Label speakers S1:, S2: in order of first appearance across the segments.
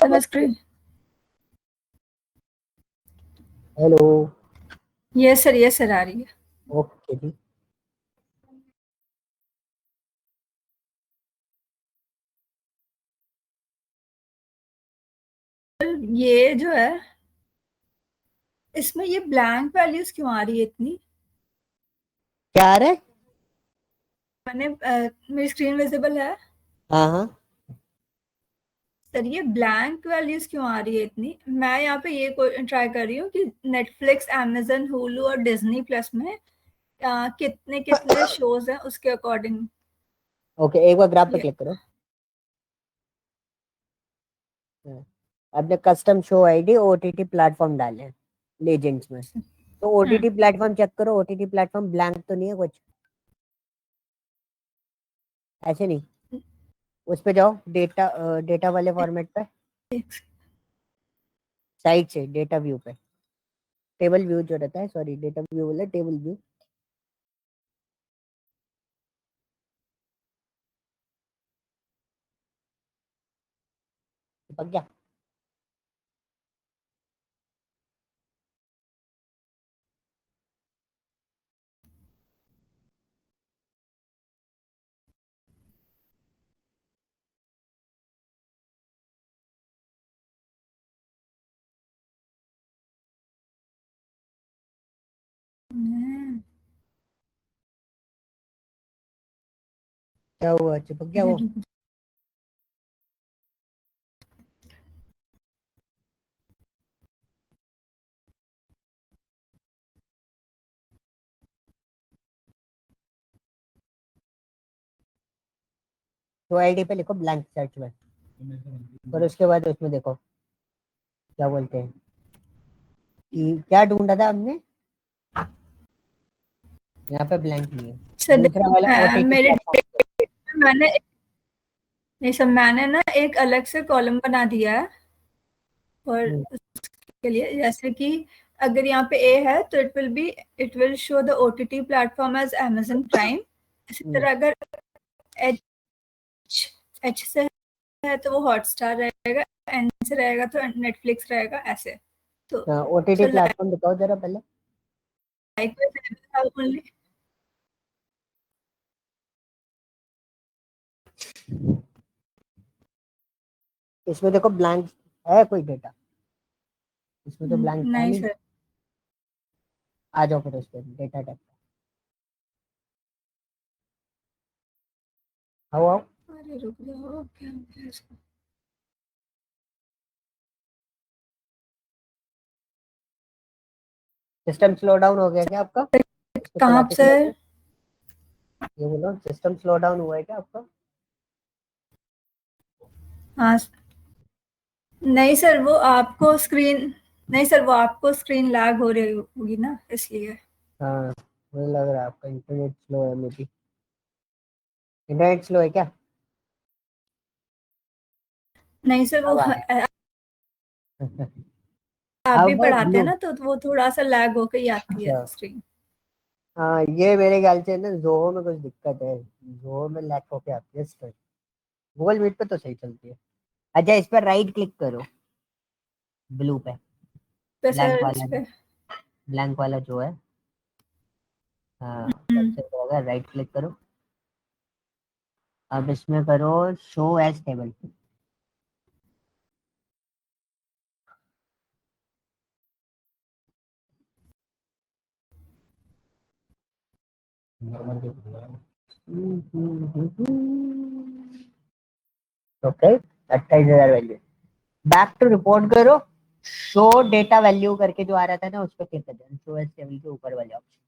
S1: नमस्कार।
S2: Hello.
S1: Yes sir आ रही है।
S2: ओके जी।
S1: ये जो है इसमें ये ब्लैंक वैल्यूज क्यों आ रही है इतनी?
S2: क्या आ रहा है?
S1: मैंने मेरी स्क्रीन विजिबल है
S2: हाँ हाँ।
S1: सर, ये ब्लैंक वैल्यूज क्यों आ रही है इतनी? मैं यहाँ पे ये ट्राई कर रही हूँ कि नेटफ्लिक्स, amazon, हुलू और डिज्नी प्लस में कितने कितने शोज हैं उसके अकॉर्डिंग।
S2: ओके, एक बार ग्राफ पे
S1: ये
S2: क्लिक करो। हाँ, आपने custom show ID OTT platform डाले हैं लेजेंड्स में, तो ओटीटी प्लेटफॉर्म चेक करो। ओटीटी प्लेटफॉर्म ब्लैंक तो नहीं है कुछ? ऐसे नहीं, उस पे जाओ, डेटा डेटा वाले फॉर्मेट पे, साइड से डेटा व्यू पे, टेबल व्यू जो रहता है, सॉरी डेटा व्यू बोले, टेबल व्यू। पक गया? क्या हुआ, चिपक गया वो? तो आईडी पे लिखो ब्लैंक सर्च में, और उसके बाद उसमें देखो क्या बोलते हैं कि क्या ढूंढा था हमने। यहाँ पे ब्लैंक नहीं है।
S1: सर
S2: दूसरा वाला ओटीटी
S1: मेरे
S2: प्लेटफॉर्म।
S1: मैंने नहीं सर, मैंने ना एक अलग से कॉलम बना दिया है और उसके लिए, जैसे कि अगर यहाँ पे ए है तो it will show the OTT platform as Amazon Prime. इसी तरह अगर एच एच से है तो वो हॉटस्टार रहेगा, एन से रहेगा तो नेटफ्लिक्स रहेगा, ऐसे। तो
S2: ओटीटी
S1: सो
S2: प्लेटफॉर्म दिखाओ जरा पहले।
S1: Like only.
S2: इसमें देखो ब्लैंक है कोई डेटा? इसमें तो ब्लैंक है
S1: नहीं
S2: नहीं।
S1: सर।
S2: आ जाओ फिर उस पर, डेटा टैब। आओ आओ।
S1: अरे रुक जाओ, क्या हो गया इसको?
S2: सिस्टम स्लो डाउन हो गया क्या आपका इसको
S1: कहाँ
S2: चलाते
S1: से?
S2: चलाते? ये बोलो, सिस्टम स्लो डाउन हुआ है क्या आपका?
S1: हाँ नहीं सर, वो आपको स्क्रीन नहीं सर, वो आपको स्क्रीन लैग हो रही होगी ना, इसलिए।
S2: हाँ, मुझे लग रहा है आपका इंटरनेट स्लो है, मे बी। इंटरनेट स्लो है क्या?
S1: नहीं सर, वो
S2: अब आ
S1: आप भी
S2: अब
S1: पढ़ाते हैं
S2: ब्लू।
S1: ना, तो वो थोड़ा सा लैग होकर ही आती है
S2: अच्छा।
S1: स्क्रीन।
S2: हाँ, ये मेरे ख्याल से ना जोहो में कुछ दिक्कत है। जोहो में लैग होके आती है स्क्रीन। गूगल मीट पे तो सही चलती है। अच्छा, इस पर राइट क्लिक करो, ब्लू पे,
S1: पे
S2: ब्लैंक
S1: सर इस
S2: वाला,
S1: पे।
S2: ब्लैंक वाला जो है। हाँ,
S1: हम्म,
S2: सबसे होगा, राइट क्लिक करो। अब इसमें करो show as table. Okay, 28,000 value. Back to report करो, शो डेटा वैल्यू करके जो आ रहा था ना, उस पर क्लिक कर देना, शो एज टेबल के ऊपर वाले ऑप्शन।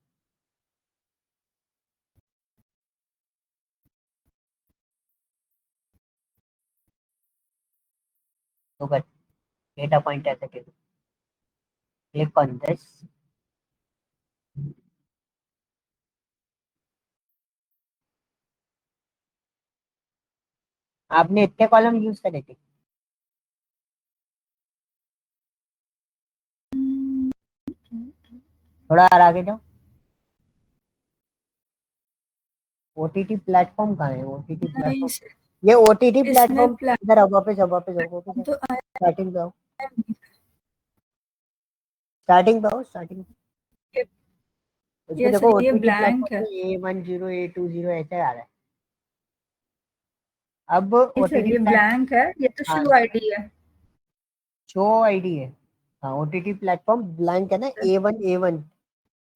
S2: तो बस डेटा पॉइंट ऐसे क्लिक ऑन दिस। आपने इतने कॉलम यूज करे थे? थोड़ा और आगे जाओ। ओटीटी प्लेटफॉर्म कहाँ है? ओटीटी
S1: नहीं
S2: प्लेटफॉर्म
S1: सर।
S2: ये ओटीटी
S1: इसमें
S2: प्लेटफॉर्म इधर आओ, वापस आओ, वापस आओ, वापस
S1: प्लेटफॉर्म
S2: आओ,
S1: तो
S2: स्टार्टिंग पे आओ,
S1: आया
S2: स्टार्टिंग पे आओ, स्टार्टिंग।
S1: नहीं।
S2: उसमें
S1: ये
S2: देखो
S1: सर ये
S2: ओटीटी
S1: ब्लैंक
S2: प्लेटफॉर्म
S1: है।
S2: में A10 A20 ऐसे आ रहा है। अब
S1: ये सर
S2: ओटीटी
S1: ये
S2: प्लेट,
S1: ब्लैंक है, ये तो
S2: हाँ
S1: शो आईडी है।
S2: शो आईडी है, हाँ ओटीटी प्लेटफॉर्म ब्लैंक है ना, A10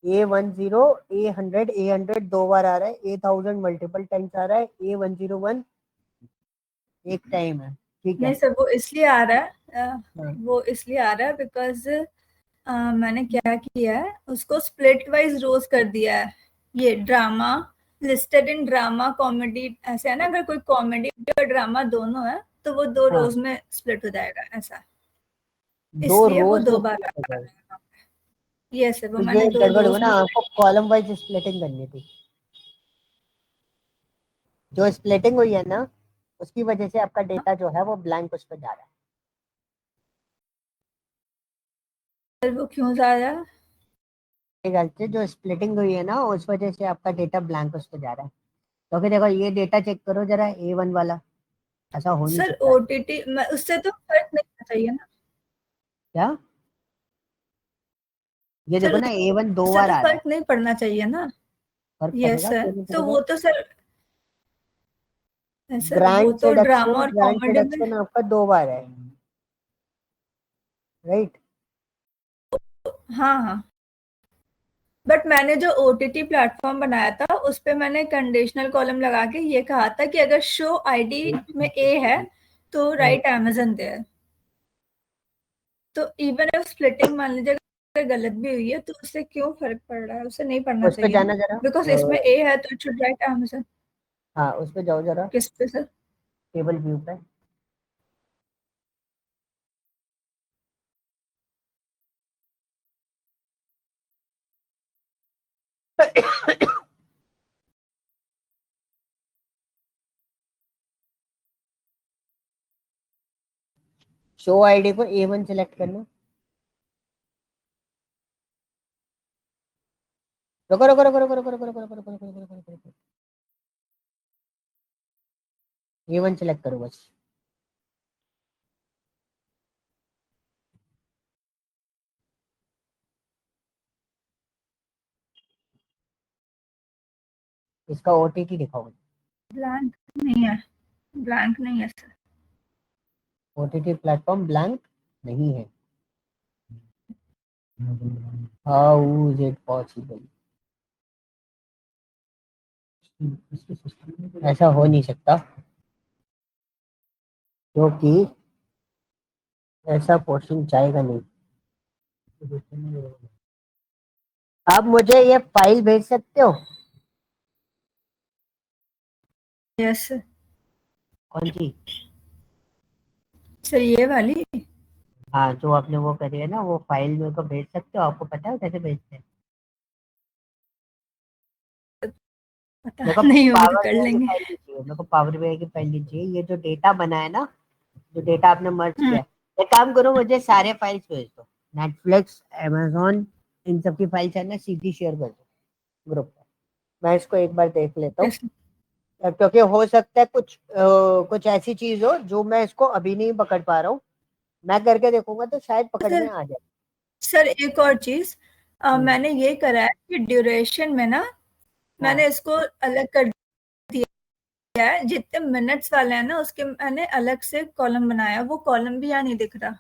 S2: A100 दो बार आ रहा है, A1000 मल्टीपल टाइम्स आ रहा है, A101 एक टाइम है, ठीक है।
S1: नहीं सर वो इसलिए आ रहा है
S2: हाँ
S1: वो इसलिए आ रहा है बिकॉज मैंने क्या किया है, उसको स्प्लिट वाइज रोज कर दिया है। ये drama listed in drama comedy ऐसे है ना, अगर कोई कॉमेडी और ड्रामा दोनों है तो वो दो
S2: हाँ,
S1: रोज में स्प्लिट हो जाएगा ऐसा,
S2: दो
S1: इसलिए वो
S2: रोज में
S1: दो बार
S2: split
S1: आ
S2: हो
S1: रहा
S2: जाएगा।
S1: है। ये सर वो
S2: तो ये
S1: मैंने दो
S2: गड़बड़ हुआ
S1: रोज
S2: ना,
S1: में
S2: आपको कॉलम वाइज स्प्लिटिंग करनी थी। जो स्प्लिटिंग हुई है ना, उसकी वजह से आपका डेटा जो है वो ब्लैंक उस पर जा रहा है।
S1: सर वो क्यों जा रहा है?
S2: ये गलती जो स्प्लिटिंग हुई है ना, उस वजह से आपका डेटा ब्लैंक उस पर जा रहा है। तो फिर देखो ये डेटा चेक करो जरा A1 वाला, ऐसा हो नहीं
S1: सर
S2: सकता है।
S1: ओटीटी उससे तो फर्क नहीं पड़ना चाहिए ना।
S2: क्या? ये
S1: सर
S2: देखो ना A1 दो
S1: उससे
S2: बार
S1: तो
S2: आ रहा है।
S1: फर्क नहीं पड़ना चाहिए ना।
S2: फर्क
S1: यस
S2: पड़ेगा,
S1: सर,
S2: क्यों नहीं
S1: तो
S2: पड़ेगा?
S1: वो तो सर सर वो
S2: ग्रैंड
S1: तो ड्रामा
S2: सेडक्शन,
S1: और
S2: ग्रैंड
S1: कॉमेडी में।
S2: सेडक्शन आपका दो बार है, राइट।
S1: हाँ हाँ, बट मैंने जो ओटीटी प्लेटफॉर्म बनाया था उस पे मैंने कंडीशनल कॉलम लगा के ये कहा था कि अगर शो आईडी में ए है तो राइट अमेजन दे। तो इवन इफ स्प्लिटिंग मान लीजिए अगर गलत भी हुई है तो उससे क्यों फर्क पड़ रहा है, उससे नहीं पड़ना
S2: उस पे
S1: चाहिए ना,
S2: जाना जरा,
S1: बिकॉज इसमें ए है तो इट शुड राइट अमेजन।
S2: हाँ उस पे जाओ जरा,
S1: किस पे सर?
S2: टेबल व्यू पे। शो आईडी को A1 सिलेक्ट करना। रुको रुको रुको रुको रुको रुको रुको रुको रुको रुको रुको रुको रुको। A1 सिलेक्ट करो बस। इसका ओटीटी दिखाओ।
S1: ब्लैंक नहीं है, ब्लैंक नहीं है सर।
S2: ओटीटी प्लेटफॉर्म ब्लैंक नहीं है। How is it possible? ऐसा हो नहीं सकता, क्योंकि ऐसा पोर्शन जाएगा नहीं। आप मुझे ये फाइल भेज सकते हो?
S1: यस
S2: कौन सी?
S1: सर ये वाली।
S2: हाँ जो आपने वो करी है ना, वो फाइल मेरे को भेज सकते हो? आपको पता है कैसे भेजते हैं?
S1: पता
S2: मेरे को
S1: नहीं होगी तो
S2: पावर
S1: कर
S2: बीआई की
S1: लेंगे।
S2: फाइल नहीं चाहिए, मेरे को पावर बीआई की फाइल नहीं चाहिए। ये जो डेटा बना है ना, जो डेटा आपने मर्ज
S1: हम्म,
S2: किया है, एक काम करो मुझे सारे फाइल्स भेज दो। नेटफ्लिक्स, amazon, इन सब की फाइल्स है ना, सीधी शेयर कर दो ग्रुप पे। मैं इसको एक बार देख लेता हूँ,
S1: यस
S2: क्योंकि हो सकता है कुछ ऐसी चीज हो जो मैं इसको अभी नहीं पकड़ पा रहा हूँ। मैं करके देखूंगा तो शायद पकड़ में
S1: सर।
S2: आ जाए।
S1: सर एक और चीज,
S2: हम्म,
S1: मैंने ये करा है कि ड्यूरेशन में ना
S2: हाँ
S1: मैंने इसको अलग कर दिया है, जितने मिनट्स वाले हैं ना उसके मैंने अलग से कॉलम बनाया, वो कॉलम भी यहाँ नहीं दिख रहा।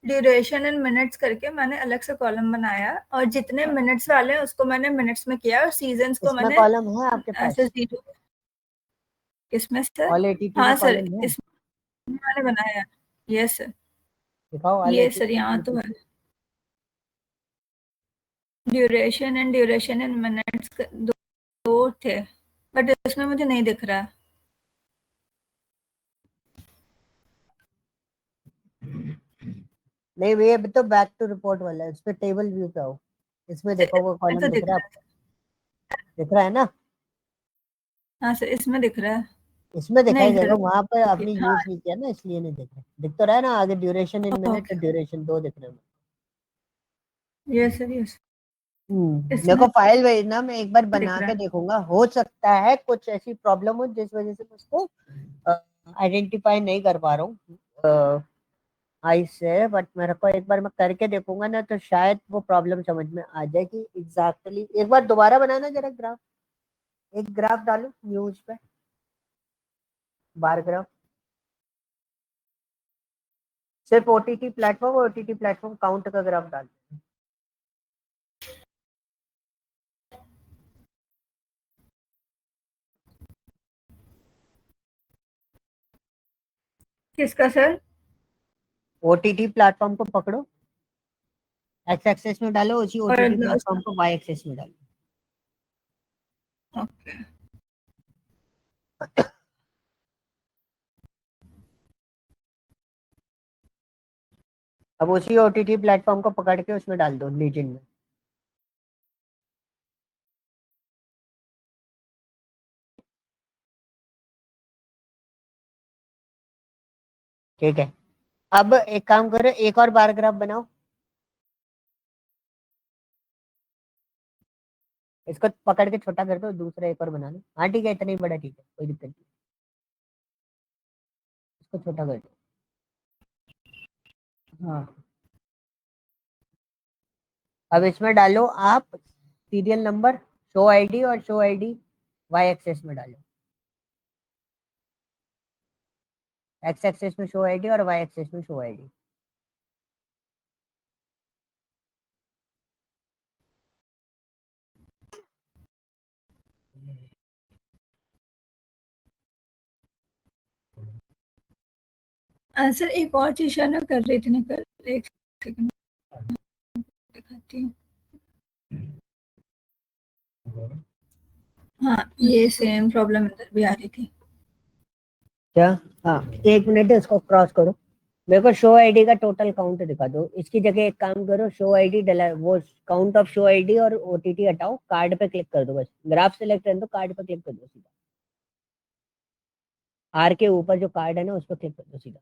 S1: ड्यूरेशन इन मिनट्स करके मैंने अलग से कॉलम बनाया और जितने मिनट्स वाले हैं उसको मैंने मिनट्स में किया और सीजन्स को
S2: इसमें
S1: मैंने
S2: कॉलम है आपके
S1: ऐसे
S2: पास?
S1: जीरो। किसमें सर?
S2: ऑल एटीटी में
S1: हाँ सर
S2: कॉलम है?
S1: इसमें मैंने बनाया। यस सर,
S2: दिखाओ ऑल
S1: ये सर
S2: एटीटी।
S1: यहाँ तो है। ड्यूरेशन एंड मिनट्स दो थे, बट इसमें मुझे नहीं दिख रहा है।
S2: नहीं भैया, अभी तो बैक टू रिपोर्ट वाला है, इस पे टेबल व्यू पे आओ। इसमें देखो वो
S1: इसमें
S2: कॉलम
S1: तो
S2: दिख
S1: दिख
S2: रहा है
S1: रहा
S2: आपको?
S1: है।
S2: दिख रहा है ना?
S1: हाँ सर इसमें दिख रहा है।
S2: इसमें दिखाई
S1: नहीं
S2: देगा,
S1: सर
S2: वहां पर
S1: ओके
S2: आपने
S1: हाँ।
S2: यूज नहीं किया ना, इसलिए नहीं दिख रहा। दिख तो रहा है ना आगे, ड्यूरेशन इन मिनट,
S1: ओके
S2: ड्यूरेशन दो दिख रहे हैं।
S1: यस सर यस,
S2: मेरे को
S1: इसमें
S2: फाइल भेजना, मैं एक बार
S1: दिख
S2: बना
S1: रहा
S2: के
S1: है।
S2: देखूंगा। हो सकता है कुछ ऐसी प्रॉब्लम हो जिस वजह से मुझको आइडेंटिफाई नहीं कर पा रहा हूँ आई से, बट मेरे को एक बार मैं करके देखूंगा ना, तो शायद वो प्रॉब्लम समझ में आ जाए कि एग्जैक्टली एक बार दोबारा बनाना जरा ग्राफ, एक ग्राफ डालो न्यूज पे, बार ग्राफ, सिर्फ ओटीटी प्लेटफॉर्म काउंट का ग्राफ डाल।
S1: किसका सर?
S2: ओटीटी प्लेटफॉर्म को पकड़ो, एक्स एक्सेस में डालो, उसी
S1: और
S2: ओटीटी प्लेटफॉर्म को वाई एक्सेस में डालो।
S1: ओके,
S2: अब उसी ओटीटी प्लेटफॉर्म को पकड़ के उसमें डाल दो लीजेंड में। ठीक है, अब एक काम करो, एक और बार ग्राफ बनाओ, इसको पकड़ के छोटा कर दो, दूसरा एक और बना लो। हाँ ठीक है, इतना ही बड़ा ठीक है, कोई दिक्कत नहीं, इसको छोटा कर दो। हाँ, अब इसमें डालो आप सीरियल नंबर, शो आईडी, और शो आईडी वाई एक्सेस में डालो, एक्स एक्सेस में शो आईडी और वाई एक्सेस में शो आईडी।
S1: सर एक और चीज ना कर रही थी, ना कर, एक सेकंड दिखाती हूँ। हाँ, ये सेम प्रॉब्लम इधर भी आ रही थी।
S2: क्या? हाँ, एक मिनट इसको क्रॉस करो, मेरे को शो आईडी का टोटल काउंट दिखा दो। इसकी जगह एक काम करो, शो आईडी डला वो काउंट ऑफ शो आईडी और ओटीटी हटाओ, कार्ड पे क्लिक कर दो, बस ग्राफ सेलेक्ट कर दो, कार्ड पे क्लिक कर दो सीधा, आर के ऊपर जो कार्ड है ना उस पर क्लिक कर दो सीधा।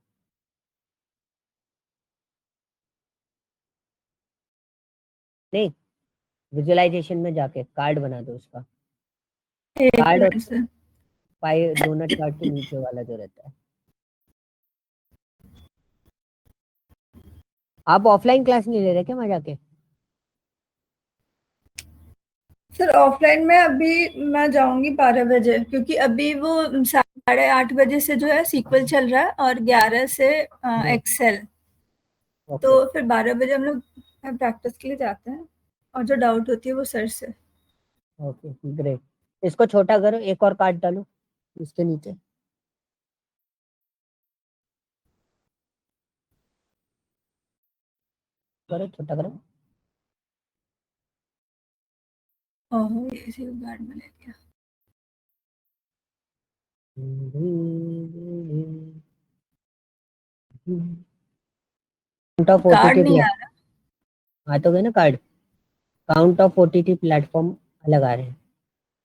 S2: नहीं, विजुअलाइजेशन में जाके कार्ड बना दो उसका,
S1: एक
S2: कार्ड और
S1: मिनट सर।
S2: पाई डोनट चार्ट के नीचे वाला जो रहता है। आप ऑफलाइन क्लास नहीं ले रहे क्या वहां जाके?
S1: सर ऑफलाइन में अभी मैं जाऊंगी 12 बजे, क्योंकि अभी वो 8:30 बजे से जो है सीक्वल चल रहा है, और 11 से एक्सेल। तो
S2: ओके
S1: फिर 12 बजे हम लोग प्रैक्टिस के लिए जाते हैं, और जो डाउट होती है वो सर से।
S2: ओके ग्रेट, इसको छोटा करो, एक और कार्ड डालो इसके नीचे, करो छोटा करो।
S1: ओहो, ये इसी गार्ड में ले लिया।
S2: काउंट ऑफ
S1: कार्ड
S2: ओटीटी
S1: नहीं आ
S2: प्लेट,
S1: रहा।
S2: हाँ तो गए ना card, count of OTT platform अलग आ रहे हैं,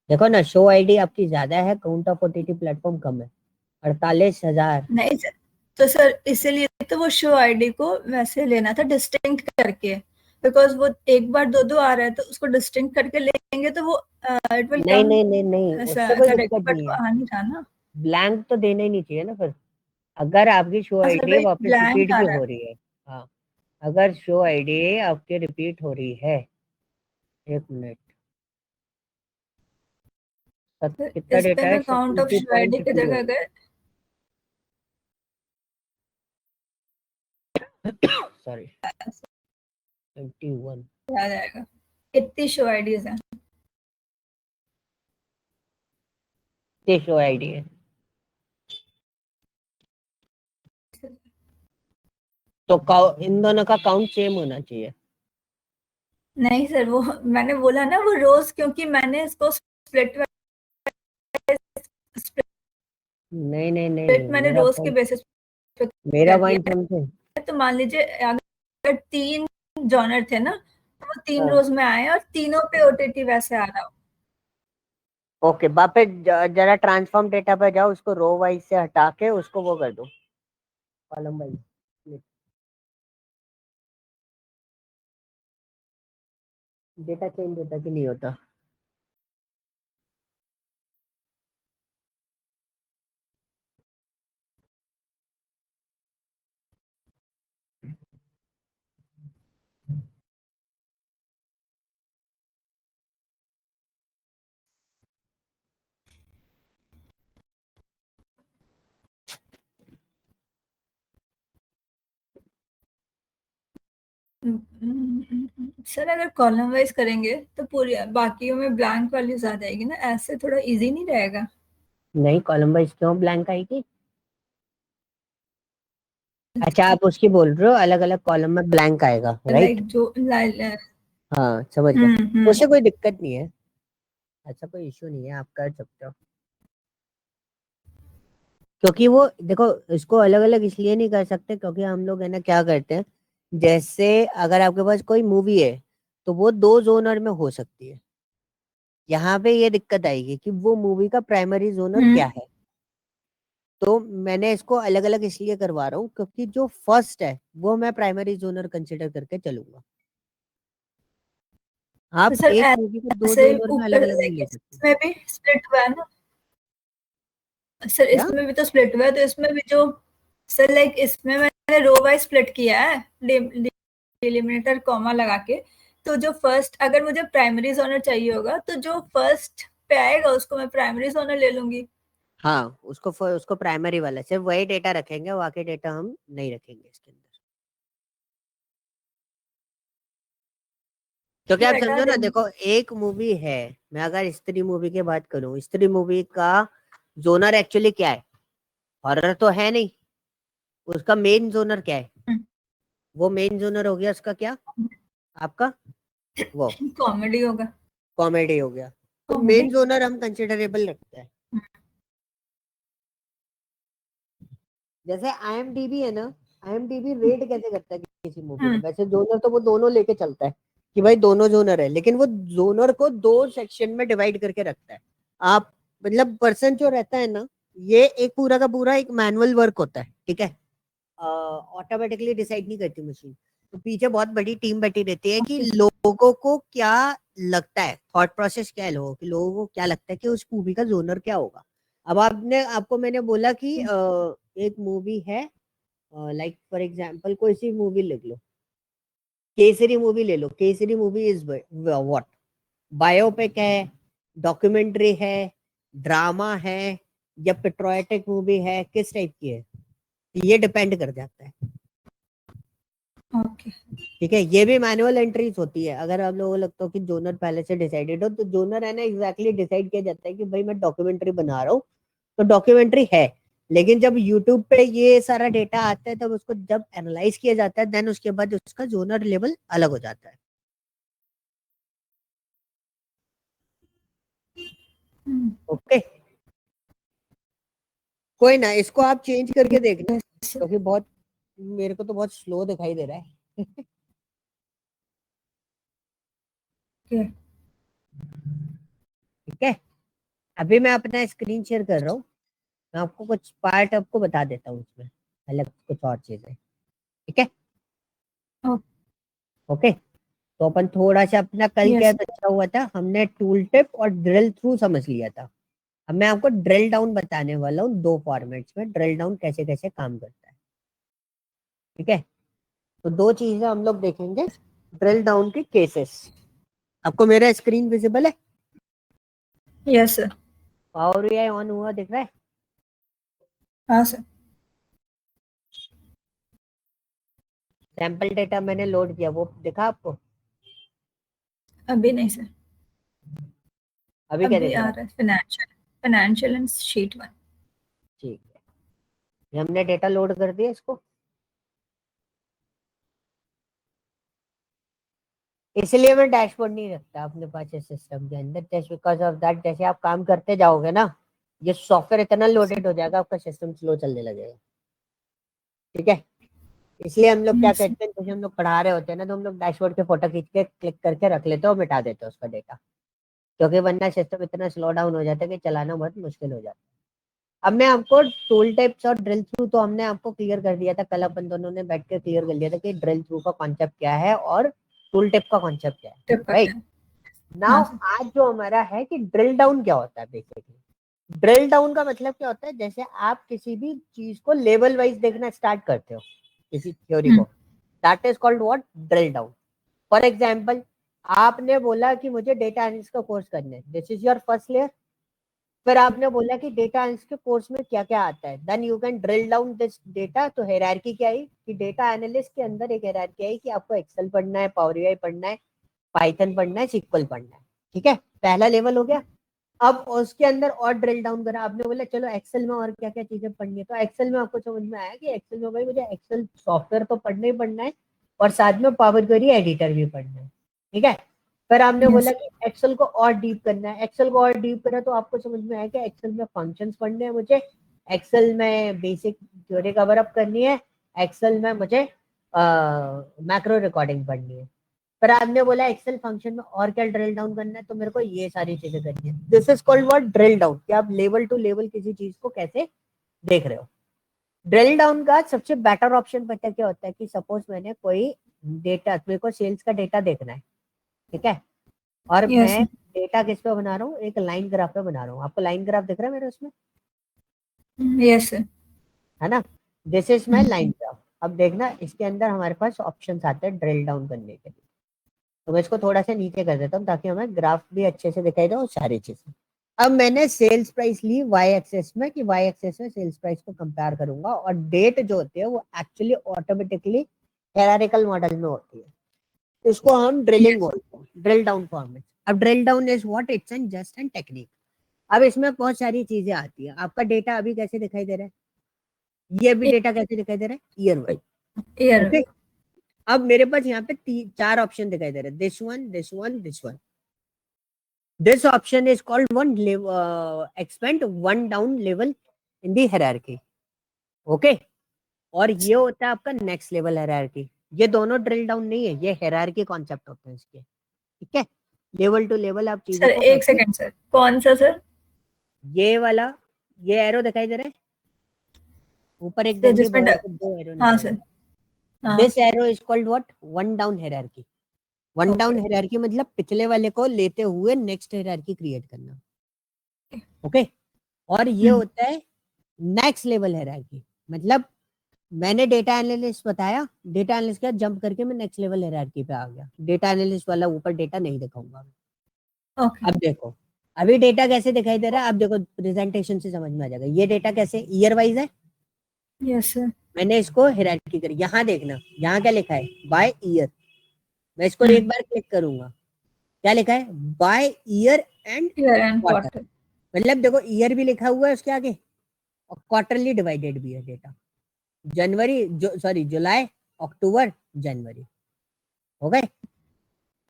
S2: देखो ना, शो आईडी आपकी ज्यादा है, काउंट ऑफ ओटीटी प्लेटफॉर्म कम है, 48,000।
S1: नहीं सर, तो सर इसीलिए तो वो शो आईडी को वैसे लेना था, डिस्टिंक्ट करके। बिकॉज वो एक बार दो दो आ रहा है, तो उसको डिस्टिंक्ट करके लेंगे तो वो इट विल
S2: नहीं
S1: कम।
S2: नहीं नहीं नहीं, उससे कोई
S1: करेक्ट,
S2: दिक्कत
S1: बट
S2: नहीं
S1: वो
S2: है,
S1: आ नहीं रहा ना।
S2: ब्लैंक तो देना ही नहीं चाहिए ना फिर, अगर आपकी शो
S1: सर
S2: आईडी
S1: भाई
S2: वापस
S1: ब्लैंक
S2: रिपीट
S1: आ
S2: भी
S1: रहा
S2: हो
S1: है।
S2: रही है, हाँ, अगर शो आईडी आपके रिपीट हो रही है, एक मिनट,
S1: सर
S2: कितना
S1: इस पे
S2: डेटा है,
S1: मैं काउंट ऑफ शो आईडी की
S2: 70.50,
S1: जगह अगर
S2: सॉरी 21,
S1: आ जाएगा, कितनी शो आईडीज हैं?
S2: ये शो आईडी है, तो इन दोनों का काउंट सेम होना चाहिए।
S1: नहीं सर, वो मैंने बोला ना, वो रोज, क्योंकि मैंने इसको स्प्लिट
S2: नहीं नहीं नहीं
S1: स्प्लिट
S2: नहीं,
S1: मैंने रोज के बेसिस पे
S2: मेरा
S1: कर
S2: पॉइंट
S1: दिया
S2: समझे।
S1: है। तो मान लीजिए अगर 3 जॉनर थे ना, तो वो 3
S2: हाँ
S1: रोज में आए, और तीनों पे ओटीटी वैसे आ रहा हो।
S2: ओके, वापस जरा ट्रांसफॉर्म डेटा पर जाओ, उसको रो वाइज से हटा के उसको वो कर दो कॉलम वाइज, डेटा चेंज होता कि नहीं होता?
S1: सर अगर कॉलम वाइज करेंगे तो पूरी बाकियों में ब्लैंक वैल्यूज आ जाएगी ना, ऐसे थोड़ा इजी नहीं रहेगा।
S2: नहीं, कॉलम वाइज क्यों ब्लैंक आएगी? अच्छा, आप उसकी बोल रहे हो अलग अलग कॉलम में ब्लैंक आएगा, राइट?
S1: लाइक जो
S2: हाँ, समझ गया।
S1: हम्म।
S2: उससे कोई दिक्कत नहीं है, ऐसा कोई इश्यू नहीं है, आप कर सकते हो। क्योंकि वो देखो, इसको अलग अलग इसलिए नहीं कर सकते क्योंकि हम लोग है ना क्या करते हैं, जैसे अगर आपके पास कोई मूवी है तो वो दो जोनर में हो सकती है। यहाँ पे ये दिक्कत आएगी कि वो मूवी का प्राइमरी जोनर
S1: हम्म।
S2: क्या है। तो मैंने इसको अलग अलग इसलिए करवा रहा हूँ क्योंकि जो फर्स्ट है वो मैं प्राइमरी जोनर कंसिडर करके चलूंगा।
S1: तो
S2: आप
S1: सर
S2: एक मूवी को दो
S1: ऐसे
S2: जोनर में अलग
S1: ऊपर
S2: अलग नहीं
S1: लाइक
S2: ले सकते।
S1: इसमें भी स्प्लिट हुआ है ना सर,
S2: क्या?
S1: इसमें भी तो स्प्लिट हुआ है, तो इसमें भी जो सर लाइक इसमें मैंने रो वाइज स्प्लिट किया है डिलिमिनेटर कॉमा लगा के। तो जो फर्स्ट अगर मुझे प्राइमरी जोनर चाहिए होगा तो जो फर्स्ट पे आएगा उसको मैं प्राइमरी जोनर ले लूंगी।
S2: हाँ, उसको प्राइमरी वाला सिर्फ वही डेटा रखेंगे, बाकी डेटा हम नहीं रखेंगे इसके अंदर। क्योंकि
S1: ये
S2: आप
S1: हटा
S2: समझो ना,
S1: देंगे।
S2: देखो एक मूवी है, मैं अगर स्त्री मूवी की बात करूं, स्त्री मूवी का जोनर एक्चुअली क्या है? हॉरर तो है नहीं। उसका मेन जोनर क्या है? वो मेन जोनर हो गया उसका क्या, आपका? वो
S1: कॉमेडी होगा।
S2: कॉमेडी हो गया। तो
S1: कॉमेडी।
S2: मेन जोनर हम कंसिडरेबल रखते हैं। जैसे IMDb है ना, IMDb रेट कैसे करता है किसी मूवी को,
S1: हम्म।
S2: वैसे जोनर तो वो दोनों लेके चलता है कि भाई दोनों जोनर है, लेकिन वो जोनर को दो सेक्शन में डिवाइड करके रखता है। आप मतलब पर्सन जो रहता है ना, ये एक पूरा का पूरा एक मैनुअल वर्क होता है, ठीक है? ऑटोमेटिकली डिसाइड नहीं करती मशीन। तो पीछे बहुत बड़ी टीम बैठी रहती है कि
S1: ओके।
S2: लोगों को क्या लगता है, थॉट प्रोसेस क्या है लोगों की, लोगों को क्या लगता है कि उस मूवी का जोनर क्या होगा। अब आपको मैंने बोला कि एक मूवी है, लाइक फॉर एग्जांपल कोई सी मूवी लिख लो, केसरी मूवी ले लो। Kesari movie is what? Biopic है, डॉक्यूमेंट्री है, ड्रामा है, या पेट्रोटिक मूवी है, किस टाइप की है, ये डिपेंड कर जाता है।
S1: ओके।
S2: ठीक है, ये भी मैनुअल एंट्रीज होती है। अगर आप लोगों को लगता हो कि जोनर पहले से डिसाइडेड हो, तो जोनर है ना एग्जैक्टली डिसाइड किया जाता है कि भाई मैं डॉक्यूमेंट्री बना रहा हूँ, तो डॉक्यूमेंट्री है। लेकिन जब यूट्यूब पे ये सारा डेटा आता है, तब उसको जब एनालाइज किया जाता है, देन उसके बाद उसका जोनर लेवल अलग हो जाता है। ओके, कोई ना, इसको आप चेंज करके देखना, क्योंकि बहुत, मेरे को तो बहुत स्लो दिखाई दे रहा है। ठीक है, अभी मैं अपना स्क्रीन शेयर कर रहा हूँ, मैं आपको कुछ पार्ट आपको बता देता हूँ उसमें, अलग कुछ और चीजें। ठीक है, ओके। तो अपन थोड़ा सा अपना कल क्या
S1: यस।
S2: अच्छा हुआ था, हमने टूल टिप और ड्रिल थ्रू समझ लिया था। अब मैं आपको ड्रिल डाउन बताने वाला हूँ, दो फॉर्मेट्स में ड्रिल डाउन कैसे कैसे काम करता है। ठीक है, तो दो चीजें हम लोग देखेंगे, ड्रिल डाउन के केसेस। आपको मेरा स्क्रीन विजिबल है?
S1: Yes sir.
S2: Power BI on हुआ दिख रहा है?
S1: हाँ सर।
S2: सैंपल डेटा मैंने लोड किया, वो दिखा आपको?
S1: अभी नहीं सर।
S2: अभी क्या
S1: अभी
S2: दिख
S1: आ
S2: रहा है?
S1: रहा है financial, financial and sheet one.
S2: ठीक है, ये हमने डेटा लोड कर दिया इसको। इसलिए मैं डैशबोर्ड नहीं रखता अपने पास इस सिस्टम के अंदर, जस्ट बिकॉज ऑफ दैट, जैसे आप काम करते जाओगे ना, ये सॉफ्टवेयर इतना लोडेड हो जाएगा, आपका सिस्टम स्लो चलने लगेगा। ठीक है, इसलिए हम लोग क्या
S1: यस सर।
S2: करते हैं, जैसे हम लोग पढ़ा रहे होते हैं ना, तो हम लोग डैशबोर्ड के फोटो खींच के क्लिक करके रख लेते हैं और मिटा देते हैं उसका डेटा, क्योंकि वरना सिस्टम इतना स्लो डाउन हो जाता है कि चलाना बहुत मुश्किल हो जाता है। अब मैं आपको टूल टाइप्स और ड्रिल थ्रू तो हमने आपको क्लियर कर दिया था कल, अपन दोनों ने बैठ के क्लियर कर लिया था कि ड्रिल थ्रू का कॉन्सेप्ट क्या है और टूल टिप का कॉन्सेप्ट क्या है।
S1: टिप का
S2: राइट
S1: क्या है?
S2: नाउ,
S1: हाँ सर।
S2: आज जो हमारा है कि ड्रिल डाउन क्या होता है बेसिकली। ड्रिल डाउन का मतलब क्या होता है, जैसे आप किसी भी चीज को लेवल वाइज देखना स्टार्ट करते हो, किसी थ्योरी को, that is called what, drill down. For example, आपने बोला कि मुझे डेटा एनालिसिस का कोर्स करना है, this is your first layer. फिर आपने बोला कि डेटा एनालिस्ट के कोर्स में क्या क्या आता है, then you can drill down this data. तो हायरार्की क्या आई कि डेटा एनालिस्ट के अंदर एक हायरार्की आई कि आपको एक्सेल पढ़ना है, पावर बीआई पढ़ना है, पाइथन पढ़ना है, सिक्वल पढ़ना है। ठीक है, पहला लेवल हो गया। अब उसके अंदर और ड्रिल डाउन करा, आपने बोला चलो एक्सेल में और क्या क्या चीजें पढ़नी है। तो एक्सेल में आपको समझ में आया कि एक्सेल में भाई मुझे एक्सेल सॉफ्टवेयर तो पढ़ना ही पढ़ना है और साथ में पावर क्वेरी एडिटर भी पढ़ना है। ठीक है, फिर आपने बोला
S1: yes,
S2: कि एक्सेल को और डीप करना है। एक्सेल को और डीप करा तो आपको समझ में आया कि एक्सेल में फंक्शंस पढ़ने हैं मुझे, एक्सेल में बेसिक थ्योरी कवर अप करनी है, एक्सेल में मुझे मैक्रो रिकॉर्डिंग पढ़नी है। पर आपने बोला एक्सेल फंक्शन में और क्या ड्रिल डाउन करना है, तो मेरे को ये सारी चीजें करनी है। This is called what, drill down, कि आप लेवल टू लेवल किसी चीज को कैसे देख रहे हो। ड्रिल डाउन का सबसे बेटर ऑप्शन पता क्या होता है कि सपोज मैंने कोई डेटा, मेरे को सेल्स का डेटा देखना है, ठीक है, और
S1: yes,
S2: मैं डेटा किस पे बना रहा हूँ, एक लाइन ग्राफ पे बना रहा हूँ। आपको लाइन ग्राफ दिख रहा है मेरे उसमें,
S1: yes, sir.
S2: है ना? This is my line graph. अब देखना इसके अंदर हमारे पास ऑप्शन आते हैं ड्रिल डाउन करने के लिए। तो मैं इसको थोड़ा सा नीचे कर देता हूँ ताकि हमें ग्राफ भी अच्छे से दिखाई दे और सारी चीजें। अब मैंने सेल्स प्राइस ली वाई एक्सेस में, कि वाई एक्सेस में सेल्स प्राइस को कंपेयर करूंगा, और डेट जो होती है वो एक्चुअली ऑटोमेटिकली हेरारिकल मॉडल में होती है। इसको हम ड्रिलिंग
S1: Yes,
S2: बोलते हैं, ड्रिल डाउन फॉर्मेट। अब drill down is what, it's an just an technique. अब इसमें बहुत सारी चीजें आती है। आपका डेटा अभी कैसे दिखाई दे रहा है, ये भी डेटा कैसे दिखाई दे रहा है, ईयर वाइज।
S1: year,
S2: ओके, अब मेरे पास यहाँ पे चार ऑप्शन दिखाई दे रहे हैं, this one, this one, this one. This option is called one expand one down level in the hierarchy. Okay, और ये होता है आपका नेक्स्ट लेवल हायरार्की। ये दोनों ड्रिल डाउन नहीं है, ये हायरार्की कॉन्सेप्ट होते हैं इसके। ठीक है, लेवल टू लेवल आप चीजों
S1: सर
S2: को
S1: एक
S2: कैसे,
S1: सेकंड सर, कौन सा सर?
S2: ये वाला, ये एरो दिखाई दे रहा है ऊपर एक
S1: सर
S2: डंडी,
S1: जिसमें
S2: बगल से दो एरो
S1: हाँ
S2: निकल रहे
S1: सर,
S2: हैं।
S1: हाँ,
S2: this arrow is called what, one down hierarchy. One down
S1: okay,
S2: hierarchy मतलब पिछले वाले को लेते हुए नेक्स्ट हायरार्की क्रिएट करना। ओके, और ये होता है नेक्स्ट लेवल हायरार्की। मतलब मैंने डेटा एनालिस्ट बताया, डेटा एनालिस्ट का जंप करके मैं नेक्स्ट लेवल हायरार्की पे आ गया। डेटा एनालिस्ट वाला ऊपर डेटा नहीं दिखाऊंगा।
S1: ओके,
S2: अब देखो, अभी डेटा कैसे दिखाई दे रहा है, अब देखो प्रेजेंटेशन से समझ में आ जाएगा। ये डेटा कैसे ईयर वाइज है,
S1: यस सर,
S2: मैंने इसको हायरार्की करी। यहाँ देखना, यहाँ क्या लिखा है, बाय ईयर। मैं इसको एक बार क्लिक करूंगा, क्या लिखा है, by year and
S1: year and
S2: quarter.
S1: Quarter,
S2: मतलब देखो ईयर भी लिखा हुआ है उसके आगे, और क्वार्टरली डिवाइडेड भी है डेटा। जनवरी सॉरी जुलाई, अक्टूबर, जनवरी, हो गए,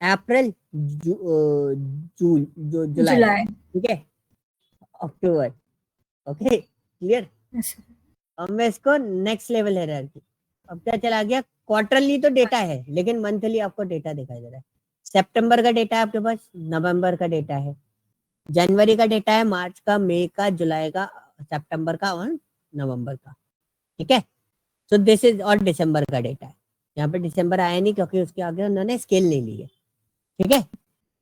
S2: अप्रैल, जून, जुलाई,
S1: जुलाई,
S2: ठीक है, अक्टूबर। Okay, clear.
S1: यस सर,
S2: अब मैं इसको नेक्स्ट लेवल है हायरार्की। अब क्या चला गया, क्वार्टरली तो डेटा है लेकिन मंथली आपको डेटा दिखाई दे रहा है। सितंबर का डेटा है आपके पास, नवंबर का डेटा है, जनवरी का डेटा है, मार्च का, मई का, जुलाई का, सितंबर का और नवंबर का। ठीक है, सो दिस इज, और दिसंबर का डेटा है। यहाँ पे दिसंबर आया नहीं क्योंकि उसके आगे उन्होंने स्केल नहीं ली है। ठीक है,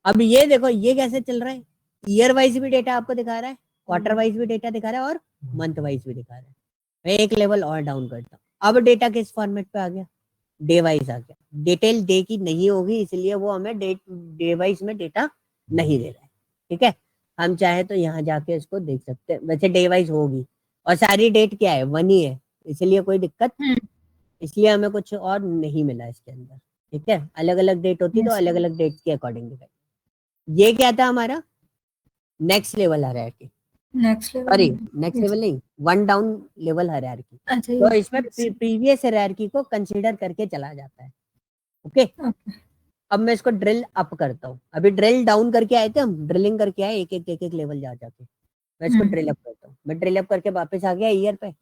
S2: अब ये देखो ये कैसे चल रहा है, ईयर वाइज भी डेटा आपको दिखा रहा है, क्वार्टर वाइज भी डेटा दिखा रहा है, और मंथ वाइज भी दिखा रहा है। मैं एक लेवल और डाउन करता हूँ। अब डेटा किस फॉर्मेट पे आ गया, डे वाइज आ गया। डिटेल डे की नहीं होगी इसलिए वो हमें डे वाइज में डेटा नहीं दे रहा है। ठीक है, हम चाहे तो यहाँ जाके इसको देख सकते हैं, वैसे डे वाइज होगी, और सारी डेट क्या है, वन ही है, इसलिए कोई दिक्कत, इसलिए हमें कुछ और नहीं मिला इसके अंदर। ठीक है, अलग अलग डेट होती तो
S1: यस,
S2: अलग अलग डेट के अकॉर्डिंग दिखाई। ये क्या था हमारा, next level hierarchy,
S1: next
S2: sorry
S1: level,
S2: next
S1: yes,
S2: level नहीं, वन डाउन लेवल हायरार्की।
S1: अच्छा,
S2: तो इसमें
S1: यस,
S2: प्रीवियस हायरार्की को कंसीडर करके चला जाता है। ओके,
S1: ओके,
S2: अब मैं इसको ड्रिल अप करता हूँ। अभी ड्रिल डाउन करके आए थे हम, ड्रिलिंग करके आए एक एक लेवल जा जाके। मैं इसको ड्रिल अप करता हूँ, मैं ड्रिल अप करके वापस आ गया ईयर पे।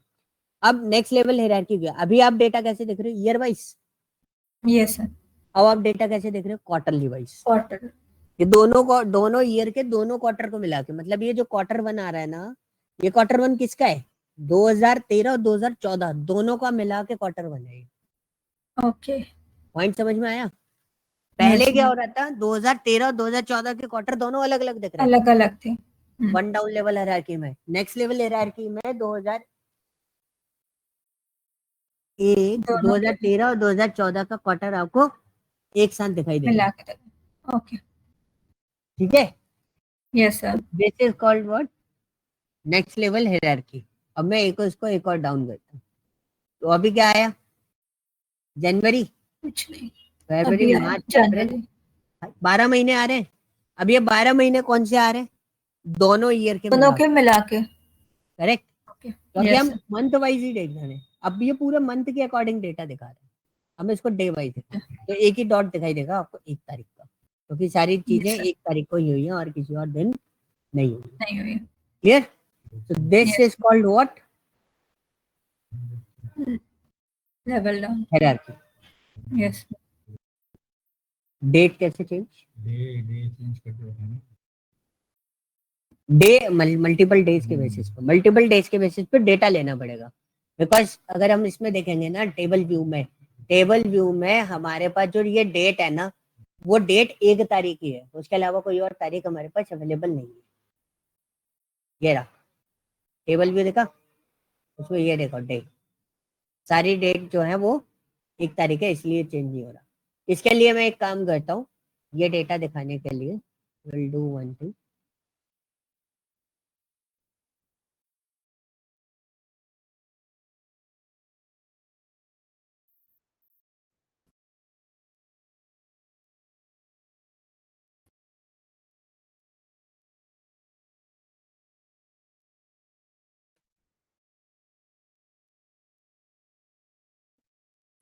S2: अब नेक्स्ट लेवल हायरार्की गया। अभी आप डेटा कैसे देख रहे हो, ईयर वाइज।
S1: यस सर,
S2: अब आप डेटा कैसे देख रहे हो, क्वार्टरली वाइज।
S1: क्वार्टर,
S2: ये दोनों को, दोनों ईयर के दोनों क्वार्टर को मिला के, मतलब ये जो क्वार्टर वन आ रहा है ना, ये क्वार्टर वन किसका है, 2013 और 2014 दोनों का मिला के क्वार्टर वन है।
S1: ओके,
S2: पॉइंट समझ में आया। पहले
S1: यस,
S2: क्या हो रहा था, 2013 और 2014 के क्वार्टर दोनों अलग अलग दिख रहे थे,
S1: अलग अलग थे,
S2: वन डाउन लेवल हायरार्की में। नेक्स्ट लेवल हायरार्की में 2001,
S1: दोनों के
S2: 2013 और 2014 का क्वार्टर आपको एक साथ दिखाई
S1: मिला
S2: देगा।
S1: के, ओके,
S2: ठीक है,
S1: yes sir,
S2: this is called what, next level hierarchy. अब मैं इसको एक और डाउन करता हूँ, तो अभी क्या आया? जनवरी,
S1: कुछ नहीं,
S2: फरवरी,
S1: अभी आया
S2: मार्च, अप्रैल,
S1: जनवरी।
S2: 12 महीने आ रहे हैं। अब ये 12 महीने कौन से आ रहे हैं? दोनों ईयर के
S1: दोनों
S2: मिला
S1: के
S2: के।
S1: मिला के।
S2: करेक्ट,
S1: ओके,
S2: क्योंकि
S1: यस
S2: हम मंथ वाइज ही देख रहे हैं। अब ये पूरे मंथ के अकॉर्डिंग डेटा दिखा रहे हैं, हम इसको डे वाइज दिखा, तो एक ही डॉट दिखाई देगा आपको 1 तारीख का, क्योंकि सारी चीजें
S1: यस
S2: 1 तारीख को ही हुई हैं और किसी और दिन नहीं हुई।
S1: नहीं हुई।
S2: क्लियर? so this
S1: यस,
S2: is called what?
S1: Level down.
S2: hierarchy।
S1: यस,
S2: डेट कैसे चेंज? डे मल्टीपल डेज के बेसिस पे, मल्टीपल डेज के बेसिस पे डेटा लेना पड़ेगा। बिकॉज अगर हम इसमें देखेंगे ना, टेबल व्यू में हमारे पास जो ये डेट है ना, वो डेट 1 तारीख की है, उसके अलावा कोई और तारीख हमारे पास अवेलेबल नहीं है। ये रहा टेबल व्यू, देखा? उसमें ये देखो डेट, सारी डेट जो है वो 1 तारीख है, इसलिए चेंज नहीं हो रहा। इसके लिए मैं एक काम करता हूँ, ये डेटा दिखाने के लिए विल डू वन थिंग।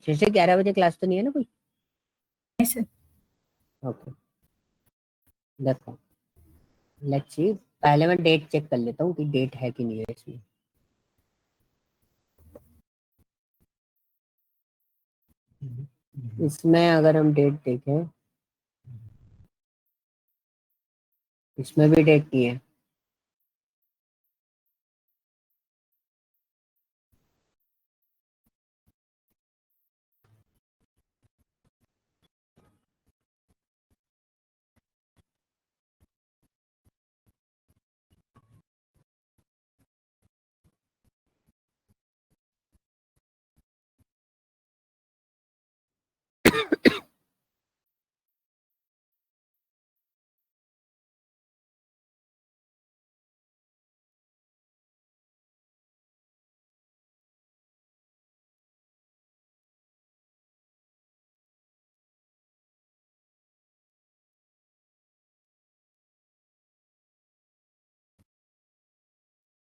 S2: जैसे 11 बजे क्लास तो नहीं है ना कोई?
S1: ऐसे
S2: ओके, देखो, लेट्स सी। पहले मैं डेट चेक कर लेता हूँ कि डेट है कि नहीं है इसमें। इसमें अगर हम डेट देखें, इसमें भी डेट नहीं है।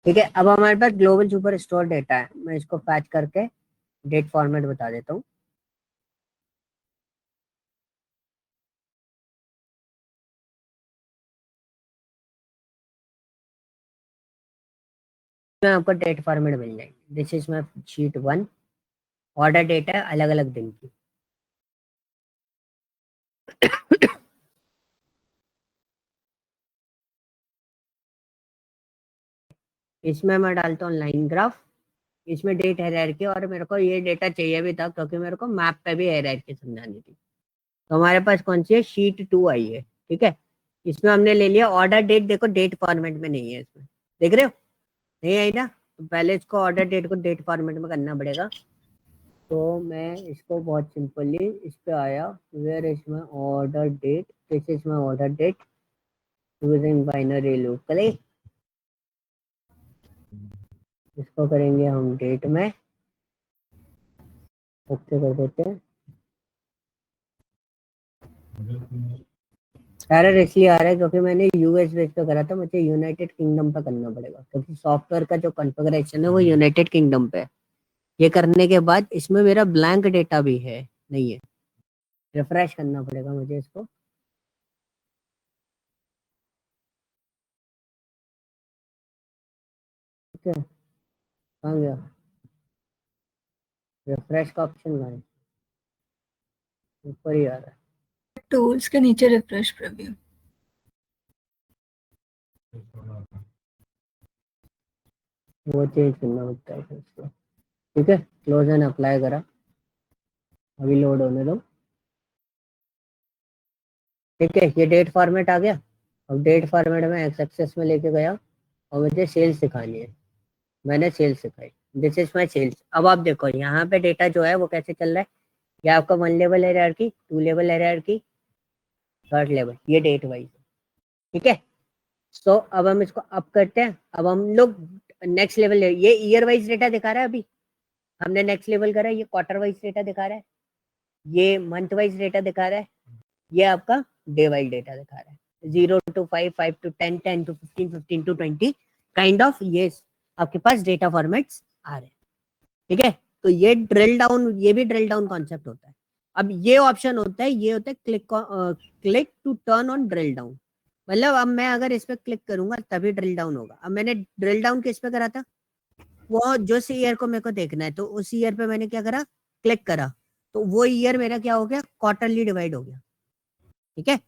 S2: ठीक है, अब हमारे पास ग्लोबल सुपर स्टोर डेटा है, मैं इसको पैच करके डेट फॉर्मेट बता देता हूँ। में आपको डेट फॉर्मेट मिल जाएगी। This is my sheet 1। Order date है अलग अलग दिन की। इसमें मैं डालता हूँ लाइन ग्राफ, इसमें डेट हायरार्की, और मेरे को ये डेटा चाहिए भी था क्योंकि मेरे को मैप पे भी हायरार्की समझानी थी। तो हमारे पास कौन सी है? शीट 2 आई है। ठीक है, इसमें हमने ले लिया ऑर्डर डेट। देखो डेट फॉर्मेट में नहीं है इसमें, देख रहे हो? नहीं आई ना, तो पहले इसको ऑर्डर डेट को डेट फॉर्मेट में करना पड़ेगा। तो मैं इसको बहुत सिंपली इस पे आया, वेयर इसमें order date, this is my order date using binary locally. इसको करेंगे हम डेट में, ओके कर देते हैं। एरर इसलिए आ रहा है क्योंकि मैंने यूएस बेस पे करा था, मुझे यूनाइटेड किंगडम पे करना पड़ेगा क्योंकि सॉफ्टवेयर का जो कॉन्फ़िगरेशन है वो यूनाइटेड किंगडम पे है। ये करने के बाद इसमें मेरा ब्लैंक डेटा भी है, नहीं है, रिफ्रेश करना पड़ेगा मुझे इसको। ठीक है, कहाँ गया रिफ्रेश का ऑप्शन? कहाँ है? ऊपर ही आ रहा
S1: टूल्स के नीचे रिफ्रेश प्रीव्यू।
S2: है, वो चेंज करना पड़ता है फिर इसको। ठीक है, क्लोज एंड अप्लाई करा, अभी लोड होने दो। ठीक है, ये डेट फॉर्मेट आ गया। अब डेट फॉर्मेट में एक्स एक्सेस में लेके गया और मुझे सेल्स दिखानी है, मैंने सेल्स दिखाई। This is my sales. अब आप देखो यहाँ पे डेटा जो है वो कैसे चल रहा है। ये आपका 1 level hierarchy, 2 level hierarchy, 3rd level, ये डेट वाइज। ठीक है, सो अब हम इसको अप करते हैं। अब हम लोग नेक्स्ट लेवल, ये ईयर वाइज डेटा दिखा रहा है, अभी हमने नेक्स्ट लेवल करा है, ये क्वार्टर वाइज डेटा दिखा रहा है, ये मंथ वाइज डेटा दिखा रहा है, ये आपका डे वाइज डेटा दिखा रहा है। 0 to 5, 5 to 10, 10 to 15, 15 to 20 kind of ये आपके पास डेटा फॉर्मेट्स आ रहे हैं। ठीक है, तो ये ड्रिल डाउन, ये भी ड्रिल डाउन कॉन्सेप्ट होता है। अब ये ऑप्शन होता है, ये होता है click to turn on drill down. मतलब अब मैं अगर इस पे क्लिक करूंगा तभी ड्रिल डाउन होगा। अब मैंने ड्रिल डाउन किस पे करा था, वो जो सी ईयर को मेरे को देखना है, तो उस ईयर पे मैंने क्या करा, क्लिक करा, तो वो ईयर मेरा क्या हो गया, क्वार्टरली डिवाइड हो गया। ठीक है,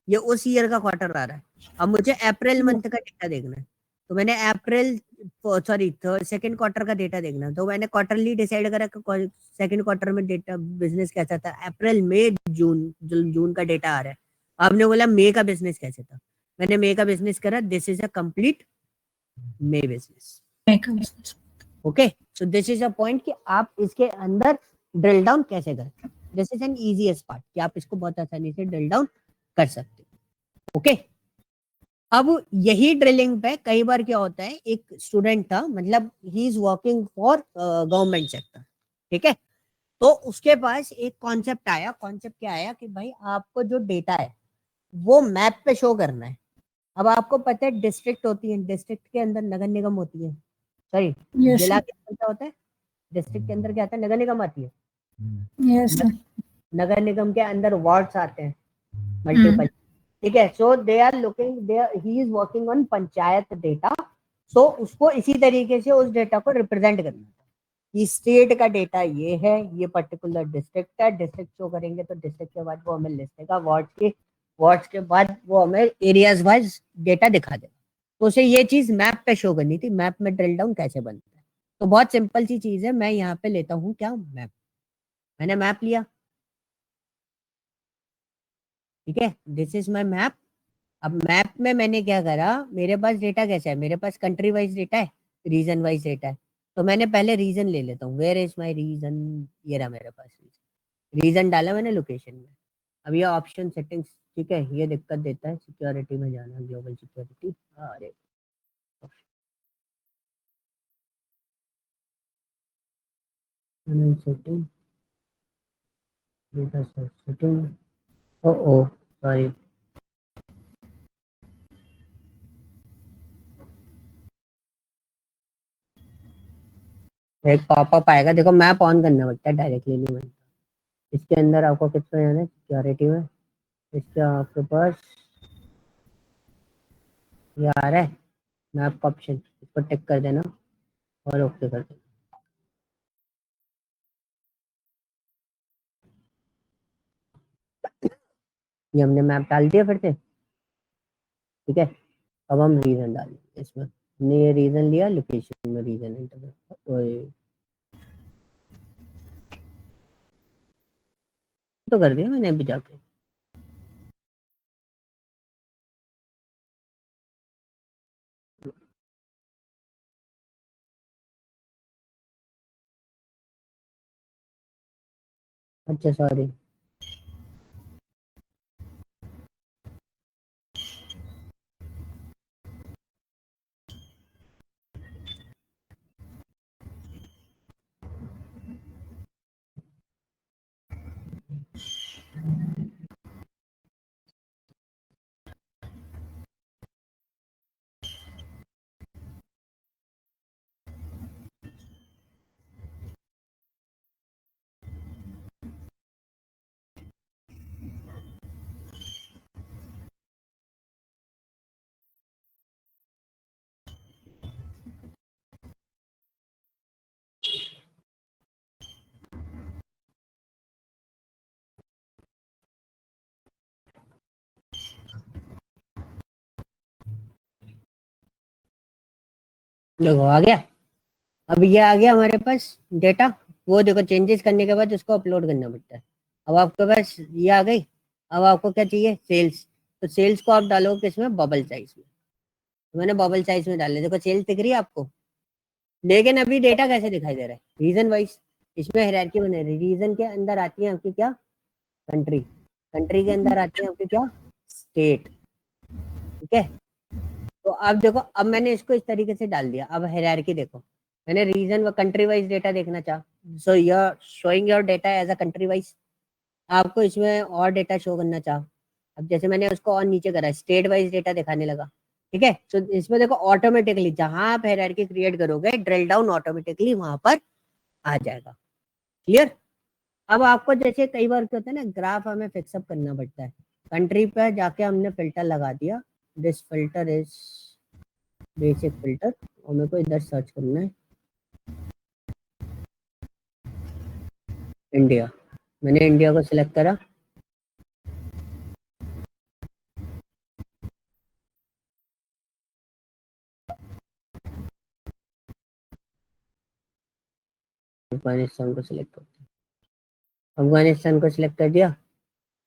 S2: ये उस ईयर का क्वार्टर आ रहा है। अब मुझे अप्रैल मंथ का डेटा देखना है, तो मैंने अप्रैल सॉरी सेकंड क्वार्टर का डेटा देखना है, तो मैंने क्वार्टरली डिसाइड करा कि सेकंड क्वार्टर में डेटा बिजनेस कैसा था। अप्रैल मई जून, जून का डेटा आ रहा है। आपने बोला मई का बिजनेस कैसे था, मैंने मई का बिजनेस करा, this is a complete May business. Okay, so this is a point कि आप इसके अंदर ड्रिल डाउन कैसे करें। This is an easiest part कि आप इसको बहुत आसानी से ड्रिल डाउन कर सकते हो। ओके, अब यही ड्रिलिंग पे कई बार क्या होता है, एक स्टूडेंट था, मतलब ही is working for government sector. ठीक है, तो उसके पास एक कॉन्सेप्ट आया। कॉन्सेप्ट क्या आया कि भाई आपको जो डेटा है वो मैप पे शो करना है। अब आपको पता है डिस्ट्रिक्ट होती है, डिस्ट्रिक्ट के अंदर नगर निगम होती है, सॉरी जिला के अंदर क्या होता है, डिस्ट्रिक्ट के अंदर क्या आता है, नगर निगम आती है। नगर निगम के अंदर वार्ड्स आते हैं मल्टीपल। ठीक है, so they are looking, they he is working on panchayat data. So उसको इसी तरीके से उस डेटा को रिप्रेजेंट करना है कि स्टेट का डेटा ये है, ये पर्टिकुलर डिस्ट्रिक्ट का, डिस्ट्रिक्ट शो करेंगे तो डिस्ट्रिक्ट के बाद वो हमें लिस्ट देगा, वार्ड्स के बाद वो हमें एरियाज वाइज डेटा दिखा देगा। तो उसे ये चीज मैप पे शो करनी थी, मैप में ड्रिल डाउन कैसे बनता है। तो बहुत सिंपल सी चीज है, मैं यहाँ पे लेता हूँ क्या, मैप। मैंने मैप लिया, ठीक है, दिस इज माई मैप। अब मैप में मैंने क्या करा, मेरे पास डेटा कैसा है, मेरे पास कंट्री वाइज डेटा है, रीजन वाइज डेटा है। तो मैंने पहले रीजन ले लेता हूँ, वेयर इज माई रीजन, ये रहा मेरे पास रीजन डाला मैंने लोकेशन में। अब ये ऑप्शन सेटिंग्स, ठीक है, ये दिक्कत देता है, सिक्योरिटी में जाना, ग्लोबल सिक्योरिटी, अरे सेटिंग, डेटा सेटिंग, ओ सॉरी, एक पॉपअप आएगा, देखो मैप ऑन करना पड़ता है, डायरेक्टली नहीं बनता। इसके अंदर आपको किस में जाना है, सिक्योरिटी में, इसके आपके पास ये आ रहा है मैप का ऑप्शन, इसको टिक कर देना और ओके कर देना। ये हमने मैप डाल दिया फिर से। ठीक है, अब हम रीजन डालेंगे इसमें, हमने ये रीजन लिया, लोकेशन में रीजन एंटर तो कर दिया मैंने अभी जाके। अच्छा सॉरी, देखो आ गया। अब ये आ गया हमारे पास डेटा, वो देखो चेंजेस करने के बाद उसको अपलोड करना पड़ता है। अब आपके पास ये आ गई। अब आपको क्या चाहिए, सेल्स, तो सेल्स को आप डालो किसमें, बबल साइज में। तो मैंने बबल साइज में डाले, देखो सेल्स दिख रही है आपको। लेकिन अभी डेटा कैसे दिखाई दे रहा है, रीजन वाइज। इसमें हायरार्की बने रही, रीजन के अंदर आती है आपकी क्या, कंट्री, कंट्री के अंदर आती है आपकी क्या, स्टेट। ठीक है, तो अब देखो, अब मैंने इसको इस तरीके से डाल दिया। अब हायरार्की देखो, मैंने रीजन व कंट्री वाइज डेटा देखना चाहा, so you're showing your data as a country wise. आपको इसमें और डेटा शो करना चाहा, अब जैसे मैंने उसको और नीचे करा, स्टेट वाइज डेटा दिखाने लगा, ठीक है। तो इसमें देखो ऑटोमेटिकली जहां आप हायरार्की क्रिएट करोगे, ड्रिल डाउन ऑटोमेटिकली वहां पर आ जाएगा। क्लियर। अब आपको जैसे कई बार क्या होता है ना, ग्राफ हमें फिक्सअप करना पड़ता है। कंट्री पे जाके हमने फिल्टर लगा दिया, this filter is basic filter, और मेरे को इधर सर्च करना है इंडिया। मैंने इंडिया को सिलेक्ट करा, अफगानिस्तान को सिलेक्ट करता हूँ, अफगानिस्तान को सिलेक्ट कर दिया,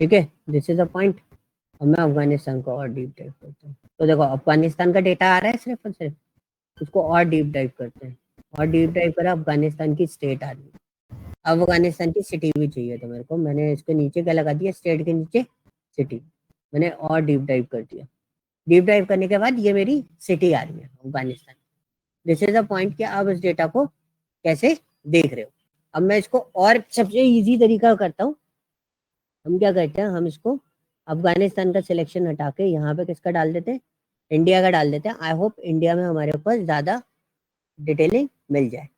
S2: ठीक है। This is a point. अब मैं अफगानिस्तान को और डीप डाइव करता हूँ। तो देखो अफगानिस्तान का डेटा आ रहा है सिर्फ और सिर्फ, उसको और डीप डाइव करते हैं। और डीप डाइव करा, अफगानिस्तान की स्टेट आ रही है, अफगानिस्तान की सिटी भी चाहिए था मेरे को, मैंने इसके नीचे क्या लगा दिया, स्टेट के नीचे सिटी। मैंने और डीप डाइव कर दिया। डीप डाइव करने के बाद ये मेरी सिटी आ रही है Afghanistan. This is a point कि आप इस डेटा को कैसे देख रहे हो। अब मैं इसको और सबसे इजी तरीका करता हूँ। हम क्या करते हैं, हम इसको अफगानिस्तान का सिलेक्शन हटा के यहाँ पे किसका डाल देते हैं, इंडिया का डाल देते हैं। आई होप इंडिया में हमारे ऊपर ज्यादा डिटेलिंग मिल जाए।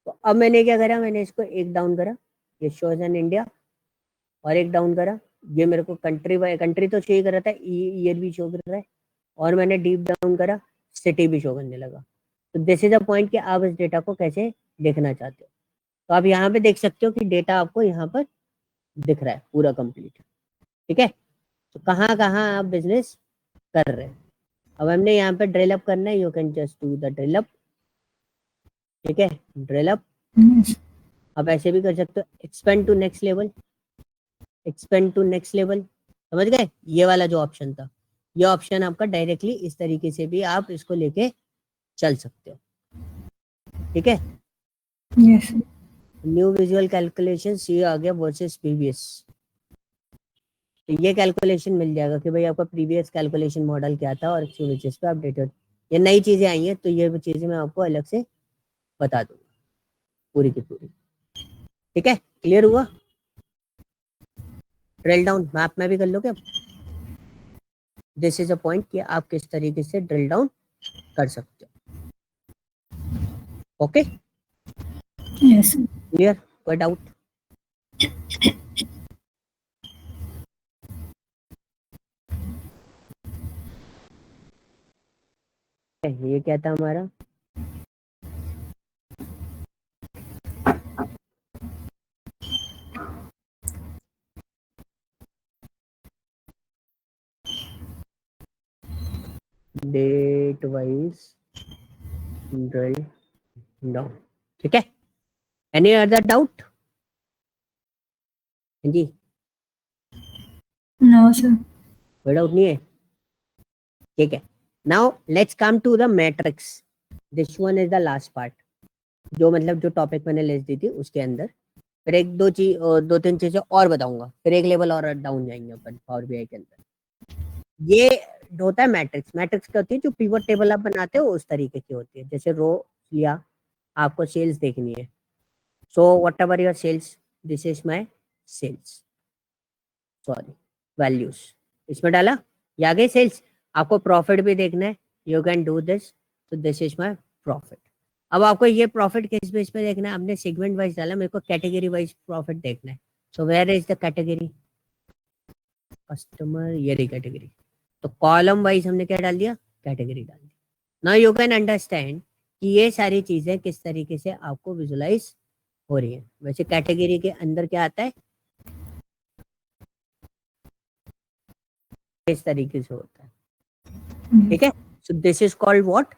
S2: तो अब मैंने क्या करा, मैंने इसको एक डाउन करा, ये शोज एन इंडिया, और एक डाउन करा, ये मेरे को कंट्री बाय कंट्री तो शो कर रहा था, ईयर भी शो कर रहा है, और मैंने डीप डाउन करा, सिटी भी शो करने लगा। तो दिस इज अ पॉइंट कि आप इस डेटा को कैसे देखना चाहते हो। तो आप यहाँ पे देख सकते हो कि डेटा आपको यहाँ पर दिख रहा है पूरा कंप्लीट, ठीक है। तो कहाँ कहाँ आप बिजनेस कर रहे हैं। अब हमने यहाँ पे ड्रिल अप करना है, you can just do the drill up, ठीक है, ड्रिल अप। आप ऐसे भी कर सकते हो, expand to next level, expand to next level, समझ गए। ये वाला जो ऑप्शन था, ये ऑप्शन आपका डायरेक्टली इस तरीके से भी आप इसको लेके चल सकते हो, ठीक है।
S1: यस
S2: न्यू विजुअल कैलकुलेशन सी आ गया वर्सेस प्रीवियस। तो ये कैलकुलेशन मिल जाएगा कि भाई आपका प्रीवियस कैलकुलेशन मॉडल क्या था और इसकी बेसिस पे अपडेटेड, ये नई चीजें आई हैं, तो ये चीजें मैं आपको अलग से बता दूंगा पूरी की पूरी, ठीक है। क्लियर हुआ। ड्रिल डाउन मैप में भी कर लोगे। दिस इज अ पॉइंट कि आप किस तरीके से ड्रिल डाउन कर सकते हो। ओके,
S1: यस
S2: क्लियर, कोई डाउट। ये क्या था हमारा, डेट वाइज ड्रिल डाउन, ठीक है। Any other doubt. जी,
S1: नो सर
S2: कोई डाउट नहीं है, ठीक है। Now let's come to the matrix, this one is the last part, जो मतलब जो टॉपिक मैंने लिस्ट दी थी उसके अंदर। फिर एक दो चीज, दो तीन चीजें और बताऊंगा, फिर एक लेवल और डाउन जाएंगे अपन पावर बीआई के अंदर। ये होता है मैट्रिक्स। मैट्रिक्स क्या होती है, जो पिवट टेबल आप बनाते हो उस तरीके की होती है। जैसे रो लिया, आपको सेल्स देखनी है, so whatever your sales, this is my sales, sorry values, इसमें डाला, ये आ गई सेल्स। आपको प्रॉफिट भी देखना है, यू कैन डू दिस, तो दिस इज माई प्रॉफिट। अब आपको ये प्रॉफिट किस बेस पे देखना है, आपने सेगमेंट वाइज डाला, मेरे को कैटेगरी वाइज प्रॉफिट देखना है। So where is the category, customer, ये रही कैटेगरी। तो कॉलम वाइज हमने क्या डाल दिया, कैटेगरी डाल दी। नाउ यू कैन अंडरस्टैंड कि ये सारी चीजें किस तरीके से आपको विजुलाइज हो रही है। वैसे कैटेगरी के अंदर क्या आता है, इस तरीके से होता है, ठीक है। सो this is called what,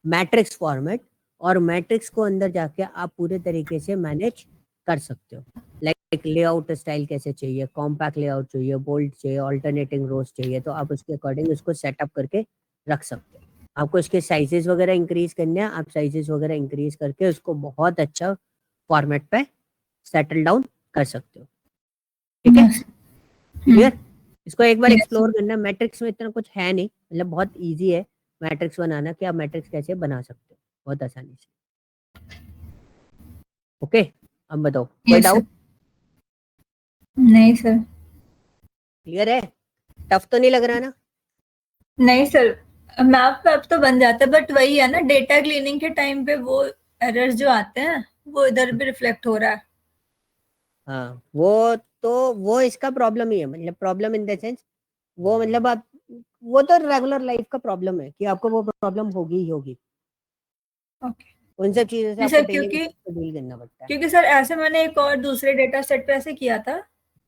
S2: matrix format. और मैट्रिक्स को अंदर जाके आप पूरे तरीके से मैनेज कर सकते हो। लाइक लेआउट स्टाइल कैसे चाहिए, कॉम्पैक्ट लेआउट चाहिए, बोल्ड चाहिए, ऑल्टरनेटिंग रोज चाहिए, तो आप उसके अकॉर्डिंग उसको सेटअप करके रख सकते हो। आपको इसके साइजेस वगैरह इंक्रीज करने हैं, आप साइजेस वगैरह इंक्रीज करके उसको बहुत अच्छा फॉर्मेट पे सेटल डाउन कर सकते हो, ठीक है। क्लियर। इसको एक बार
S1: यस
S2: एक्सप्लोर करना, मैट्रिक्स में इतना कुछ है नहीं, मतलब बहुत इजी है। मैट्रिक्स बनाना कि आप मैट्रिक्स कैसे बना सकते हो बहुत आसानी से। ओके, अब बताओ कोई
S1: यस सर।
S2: डाउट?
S1: नहीं सर।
S2: क्लियर है? टफ तो नहीं लग रहा ना?
S1: नहीं सर, मैप वैप तो बन जाता है, बट वही है ना, डेटा क्लीनिंग के टाइम पे वो एरर्स जो आते हैं वो इधर भी रिफ्लेक्ट हो रहा है।
S2: हाँ, वो इसका प्रॉब्लम ही है, मतलब प्रॉब्लम इन द सेंस, वो मतलब आप, वो तो रेगुलर लाइफ का प्रॉब्लम है कि आपको वो प्रॉब्लम होगी ही होगी।
S1: ओके।
S2: उन सब चीजों से
S1: नहीं
S2: आपको
S1: सर,
S2: डेली
S1: क्योंकि
S2: बेसिस पे डील करना पड़ता है।
S1: क्योंकि सर ऐसे मैंने एक और दूसरे डेटा सेट पे ऐसे किया था,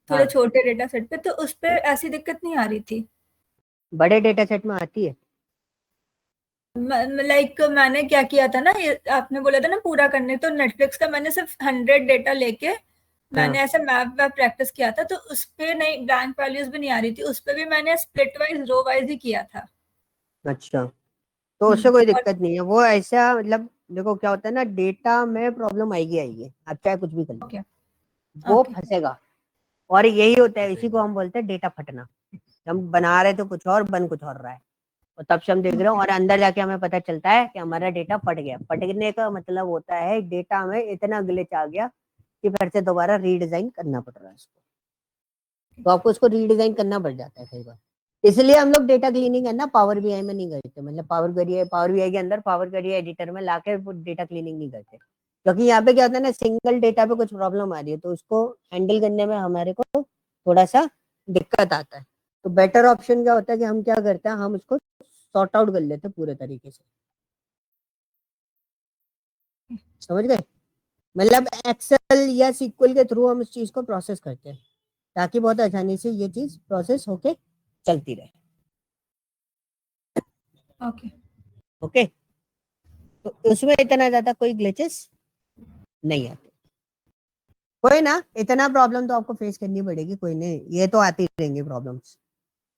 S1: थोड़े
S2: हाँ,
S1: छोटे डेटा सेट पे, तो उस पे ऐसी दिक्कत नहीं आ रही थी।
S2: बड़े डेटा सेट में आती है।
S1: लाइक मैंने क्या किया था ना, ये आपने बोला था ना पूरा करने, तो नेटफ्लिक्स का मैंने सिर्फ 100 डेटा लेके मैंने
S2: हाँ,
S1: ऐसे मैप वैप प्रैक्टिस किया था, तो उस पे नहीं, ब्लैंक वैल्यूज भी नहीं आ रही थी, उस पे भी मैंने स्प्लिट वाइज रो वाइज ही किया था।
S2: अच्छा, तो उससे कोई
S1: और
S2: दिक्कत नहीं है, वो ऐसा मतलब देखो क्या होता है ना, डेटा में प्रॉब्लम आएगी आएगी, आप चाहे कुछ भी कर लो,
S1: ओके।
S2: वो
S1: ओके।
S2: फंसेगा। और यही होता है, इसी को हम बोलते हैं डेटा फटना। हम बना रहे तो कुछ और, बन कुछ और रहा है, और तब से हम देख रहे हो,
S1: ओके।
S2: और अंदर जाके हमें पता चलता है कि हमारा डेटा फट गया। फटने का मतलब होता है डेटा में इतना ग्लिच आ गया कि फिर से दोबारा रीडिजाइन करना पड़ रहा है उसको। तो आपको उसको रीडिजाइन करना पड़ जाता है कई बार। इसलिए हम लोग डेटा क्लीनिंग है ना पावर बीआई में नहीं करते, मतलब पावर बीआई के अंदर पावर क्वेरी एडिटर में लाके डेटा क्लीनिंग नहीं करते, क्योंकि यहाँ पे क्या होता है ना, सिंगल डेटा पे कुछ प्रॉब्लम आ रही है तो उसको हैंडल करने में हमारे को थोड़ा सा दिक्कत आता है। तो बेटर ऑप्शन क्या होता है कि हम क्या करते हैं, हम उसको सॉर्ट आउट कर लेते हैं पूरे तरीके से। समझ गए? मतलब एक्सेल या सीक्वल के थ्रू हम इस चीज को प्रोसेस करते हैं ताकि बहुत आसानी से ये चीज प्रोसेस होके चलती रहे।
S1: ओके।
S2: ओके, तो उसमें इतना ज्यादा कोई ग्लिचेस नहीं आते। कोई ना, इतना प्रॉब्लम तो आपको फेस करनी पड़ेगी, कोई नहीं, ये तो आती रहेंगी प्रॉब्लम्स,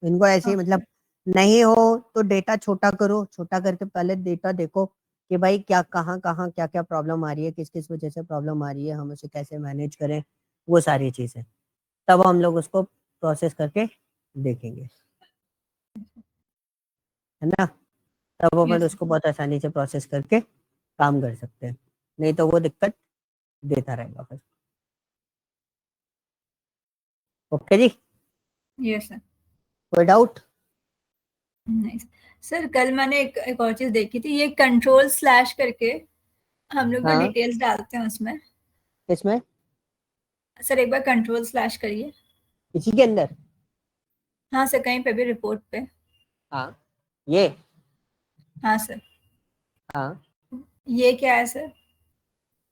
S2: इनको ऐसे ही मतलब। नहीं हो तो डेटा छोटा करो, छोटा करके पहले डेटा देखो कि भाई क्या कहाँ कहाँ क्या क्या प्रॉब्लम आ रही है, किस किस वजह से प्रॉब्लम आ रही है, हम उसे कैसे मैनेज करें, वो सारी चीजें, तब हम लोग उसको प्रोसेस करके देखेंगे, है ना? तब अपन
S1: यस।
S2: उसको बहुत आसानी से प्रोसेस करके काम कर सकते हैं, नहीं तो वो दिक्कत देता रहेगा फिर। ओके जी,
S1: यस सर।
S2: कोई डाउट?
S1: नहीं सर, कल मैंने एक और चीज देखी थी, ये कंट्रोल स्लैश करके हम लोग ना
S2: हाँ,
S1: डिटेल्स डालते हैं उसमें।
S2: इसमें
S1: सर एक बार कंट्रोल स्लैश करिए।
S2: इसी के अंदर।
S1: हाँ सर, कहीं पे भी रिपोर्ट पे।
S2: हाँ, ये,
S1: हाँ सर।
S2: हाँ,
S1: ये क्या है सर?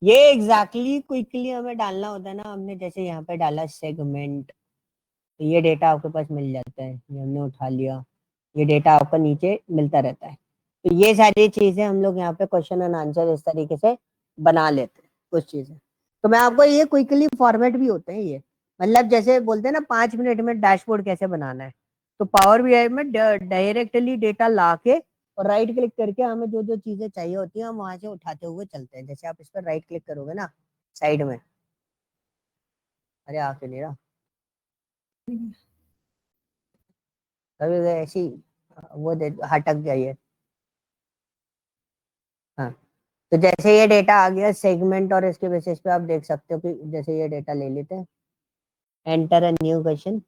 S2: ये एग्जैक्टली क्विकली हमें डालना होता है ना, हमने जैसे यहाँ पे डाला सेगमेंट, तो ये डेटा आपके पास मिल जाता है, ये हमने उठा लिया, ये डेटा आपको नीचे मिलता रहता है। तो ये सारी चीजें हम लोग यहाँ पे क्वेश्चन एंड आंसर इस तरीके से बना लेते हैं कुछ चीजें। तो मैं आपको ये क्विकली फॉर्मेट भी होते हैं ये, मतलब जैसे बोलते हैं ना 5 मिनट में डैशबोर्ड कैसे बनाना है, तो पावर बीआई में डायरेक्टली डेटा ला के और राइट क्लिक करके हमें जो जो चीजें चाहिए होती है हम वहां से उठाते हुए चलते हैं। जैसे आप इस पर राइट क्लिक करोगे ना साइड में, अरे आके नहीं रहा, कभी ऐसी वो हटक जाइए। हाँ, तो जैसे ये डेटा आ गया सेगमेंट, और इसके बेसिस पे आप देख सकते हो कि जैसे ये डेटा ले लेते हैं, एंटर अ न्यू क्वेश्चन,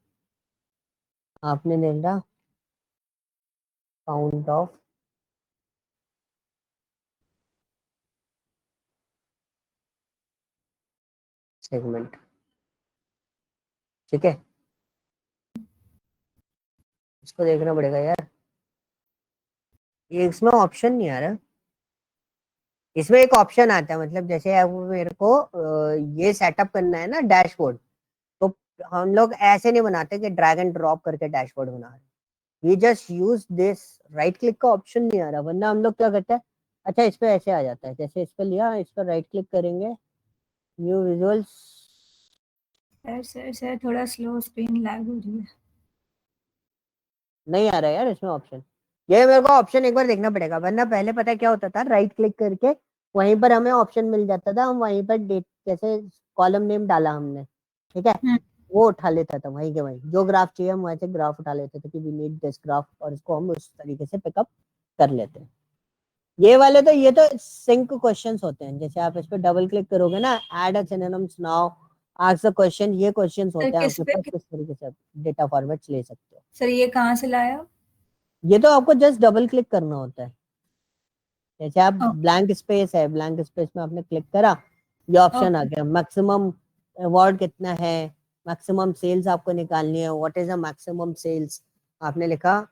S2: आपने ले लिया काउंट ऑफ सेगमेंट, ठीक है, इसको देखना पड़ेगा यार, ये इसमें ऑप्शन नहीं आ रहा। इसमें एक ऑप्शन आता है, मतलब जैसे अब मेरे को ये सेटअप करना है ना डैशबोर्ड, तो हम लोग ऐसे नहीं बनाते कि ड्रैग एंड ड्रॉप करके डैशबोर्ड बना रहे, we just use this, right click का ऑप्शन नहीं आ रहा, वरना हम लोग क्या करते हैं, अच्छा इस पे ऐसे आ जाता है, जैसे इस पे लिया, इस पर राइट क्लिक करेंगे, न्यू विजुअल्स,
S1: सर थोड़ा स्लो, स्क्रीन लैग हो रही है।
S2: नहीं आ रहा है यार इसमें ऑप्शन। ये मेरे को ऑप्शन एक बार देखना पड़ेगा, वरना पहले पता है क्या होता था, राइट क्लिक करके वहीं पर हमें ऑप्शन मिल जाता था, हम वहीं पर डेट, जैसे कॉलम नेम डाला हमने, ठीक है,
S1: हम्म।
S2: वो उठा लेता था वहीं के वहीं, जो ग्राफ चाहिए हम वहीं से ग्राफ उठा लेते थे कि वी नीड दिस ग्राफ, और इसको हम उस तरीके से पिकअप कर लेते हैं। ये वाले तो ये तो सिंक क्वेश्चंस होते हैं, जैसे आप इस पे डबल क्लिक करोगे ना, add a synonyms now, ask a question, ये क्वेश्चंस
S1: सर
S2: होते हैं
S1: किस
S2: आपके
S1: पे?
S2: पास, किस तरीके से आप डेटा फॉर्मेट्स ले सकते हो।
S1: सर ये कहाँ से लाया?
S2: ये तो आपको जस्ट डबल क्लिक करना होता है। जैसे आप
S1: ओ,
S2: ब्लैंक स्पेस है, ब्लैंक स्पेस में आपने क्लिक करा, ये ऑप्शन आ
S1: ओके
S2: गया, मैक्सिमम अवार्ड कितना है, मैक्सिमम सेल्स आपको निकालनी है, what is a maximum sales, आपने लिखा।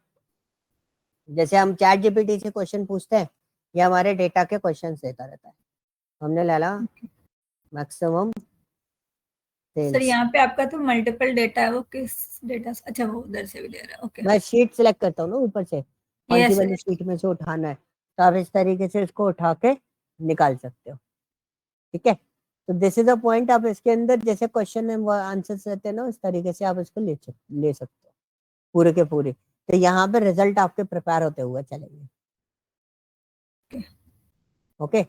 S2: जैसे हम चैट जीपीटी से क्वेश्चन पूछते हैं, ये हमारे डेटा के क्वेश्चन देता रहता है, हमने डाला
S1: ओके।
S2: Maximum
S1: sir
S2: sales.
S1: यहाँ पे आपका तो मल्टीपल डेटा है, वो किस डेटा से? अच्छा वो उधर से भी ले रहा है, ओके।
S2: मैं शीट सिलेक्ट करता हूँ ना ऊपर से, कौन सी
S1: यस
S2: वाली शीट में से उठाना है, तो आप इस तरीके से इसको उठा के निकाल सकते हो। ठीक है, तो दिस इज अ पॉइंट, आप इसके अंदर जैसे क्वेश्चन एंड आंसर्स रहते हैं ना, उस तरीके से आप इसको ले सकते हो पूरे के पूरे। तो यहाँ पे रिजल्ट आपके प्रिपेयर होते हुए चलेंगे। Okay,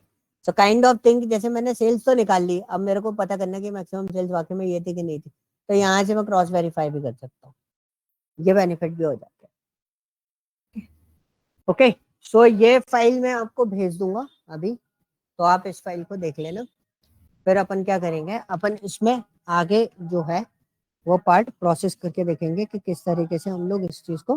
S2: so kind of thing, जैसे मैंने सेल्स तो निकाल ली, अब मेरे को पता करना कि मैक्सिमम सेल्स वाकई में ये थी कि नहीं थी, तो यहाँ से मैं क्रॉस वेरीफाई भी कर सकता हूँ, ये बेनिफिट भी हो जाता है। ओके, सो ये फाइल मैं आपको भेज दूंगा अभी, तो आप इस फाइल को देख लेना। फिर अपन क्या करेंगे, अपन इसमें आगे जो है वो पार्ट प्रोसेस करके देखेंगे कि किस तरीके से हम लोग इस चीज को